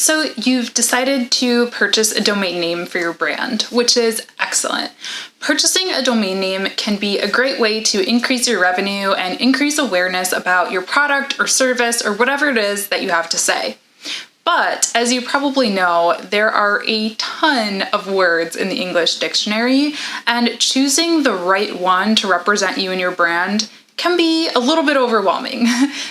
So you've decided to purchase a domain name for your brand, which is excellent. Purchasing a domain name can be a great way to increase your revenue and increase awareness about your product or service or whatever it is that you have to say. But as you probably know, there are a ton of words in the English dictionary, and choosing the right one to represent you and your brand can be a little bit overwhelming.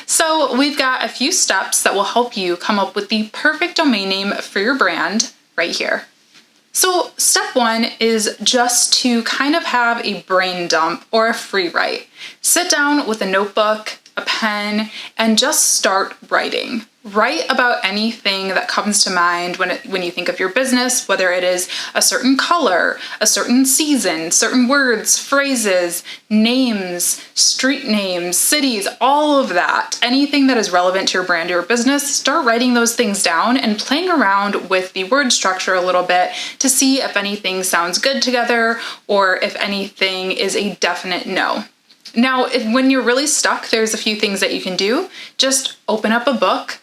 So we've got a few steps that will help you come up with the perfect domain name for your brand right here. So step one is just to kind of have a brain dump or a free write. Sit down with a notebook, a pen, and just start writing. Write about anything that comes to mind when you think of your business, whether it is a certain color, a certain season, certain words, phrases, names, street names, cities, all of that. Anything that is relevant to your brand or your business, start writing those things down and playing around with the word structure a little bit to see if anything sounds good together or if anything is a definite no. Now, when you're really stuck, there's a few things that you can do. Just open up a book,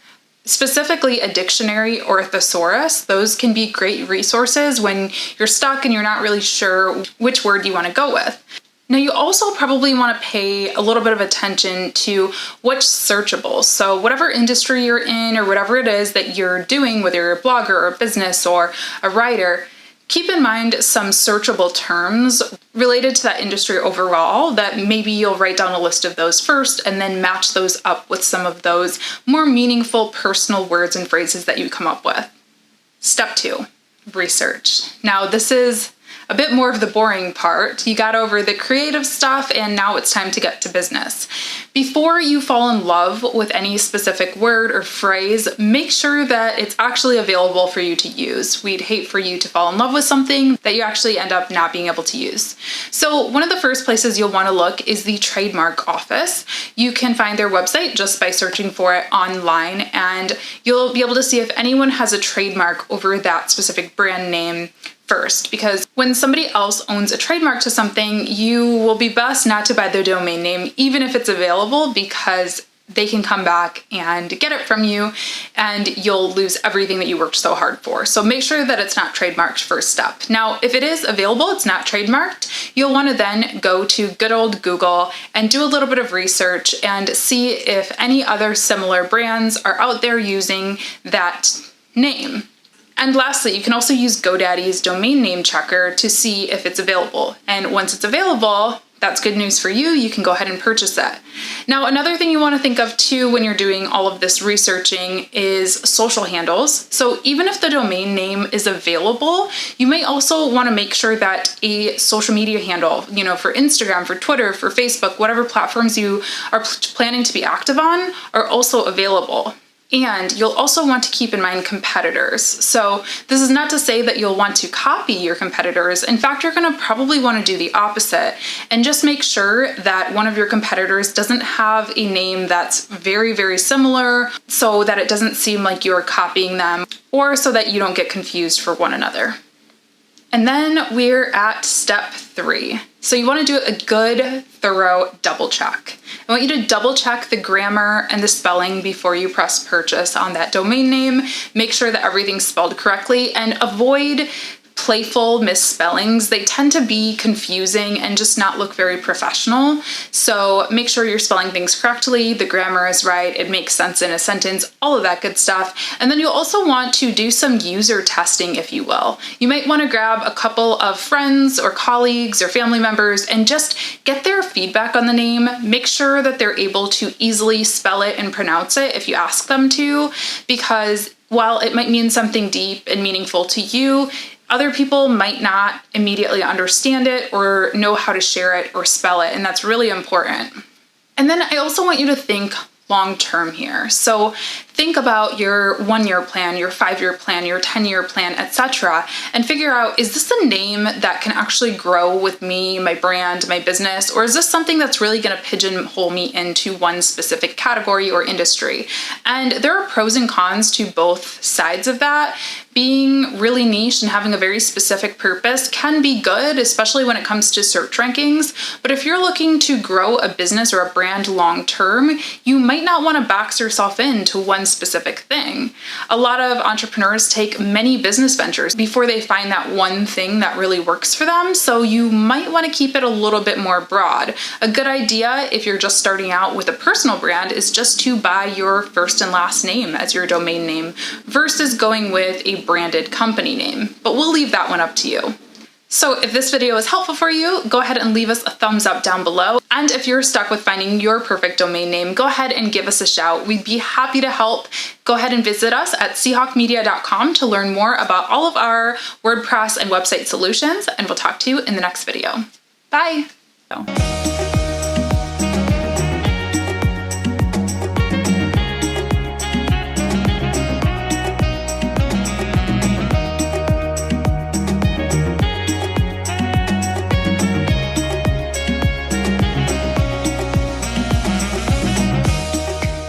specifically a dictionary or a thesaurus. Those can be great resources when you're stuck and you're not really sure which word you want to go with. Now, you also probably want to pay a little bit of attention to what's searchable. So whatever industry you're in or whatever it is that you're doing, whether you're a blogger or a business or a writer, keep in mind some searchable terms related to that industry overall that maybe you'll write down a list of those first and then match those up with some of those more meaningful personal words and phrases that you come up with. Step two, research. Now, this is a bit more of the boring part. You got over the creative stuff and now it's time to get to business. Before you fall in love with any specific word or phrase, make sure that it's actually available for you to use. We'd hate for you to fall in love with something that you actually end up not being able to use. So one of the first places you'll want to look is the trademark office. You can find their website just by searching for it online, and you'll be able to see if anyone has a trademark over that specific brand name first, because when somebody else owns a trademark to something, you will be best not to buy their domain name, even if it's available, because they can come back and get it from you and you'll lose everything that you worked so hard for. So make sure that it's not trademarked first step. Now, if it is available, it's not trademarked, you'll want to then go to good old Google and do a little bit of research and see if any other similar brands are out there using that name. And lastly, you can also use GoDaddy's domain name checker to see if it's available. And once it's available, that's good news for you. You can go ahead and purchase that. Now, another thing you want to think of too when you're doing all of this researching is social handles. So even if the domain name is available, you may also want to make sure that a social media handle, for Instagram, for Twitter, for Facebook, whatever platforms you are planning to be active on, are also available. And you'll also want to keep in mind competitors. So this is not to say that you'll want to copy your competitors. In fact, you're going to probably want to do the opposite and just make sure that one of your competitors doesn't have a name that's very, very similar so that it doesn't seem like you're copying them or so that you don't get confused for one another. And then we're at step 3. So you want to do a good, thorough double check. I want you to double check the grammar and the spelling before you press purchase on that domain name. Make sure that everything's spelled correctly and avoid playful misspellings. They tend to be confusing and just not look very professional. So make sure you're spelling things correctly, the grammar is right, it makes sense in a sentence, all of that good stuff. And then you'll also want to do some user testing, if you will. You might want to grab a couple of friends or colleagues or family members and just get their feedback on the name. Make sure that they're able to easily spell it and pronounce it if you ask them to, because while it might mean something deep and meaningful to you, other people might not immediately understand it or know how to share it or spell it, and that's really important. And then I also want you to think long-term here. So think about your 1-year plan, your 5-year plan, your 10-year plan, etc., and figure out, is this a name that can actually grow with me, my brand, my business, or is this something that's really going to pigeonhole me into one specific category or industry? And there are pros and cons to both sides of that. Being really niche and having a very specific purpose can be good, especially when it comes to search rankings. But if you're looking to grow a business or a brand long term, you might not want to box yourself into one specific thing. A lot of entrepreneurs take many business ventures before they find that one thing that really works for them, so you might want to keep it a little bit more broad. A good idea if you're just starting out with a personal brand is just to buy your first and last name as your domain name versus going with a branded company name, but we'll leave that one up to you. So if this video was helpful for you, go ahead and leave us a thumbs up down below. And if you're stuck with finding your perfect domain name, go ahead and give us a shout. We'd be happy to help. Go ahead and visit us at seahawkmedia.com to learn more about all of our WordPress and website solutions, and we'll talk to you in the next video. Bye.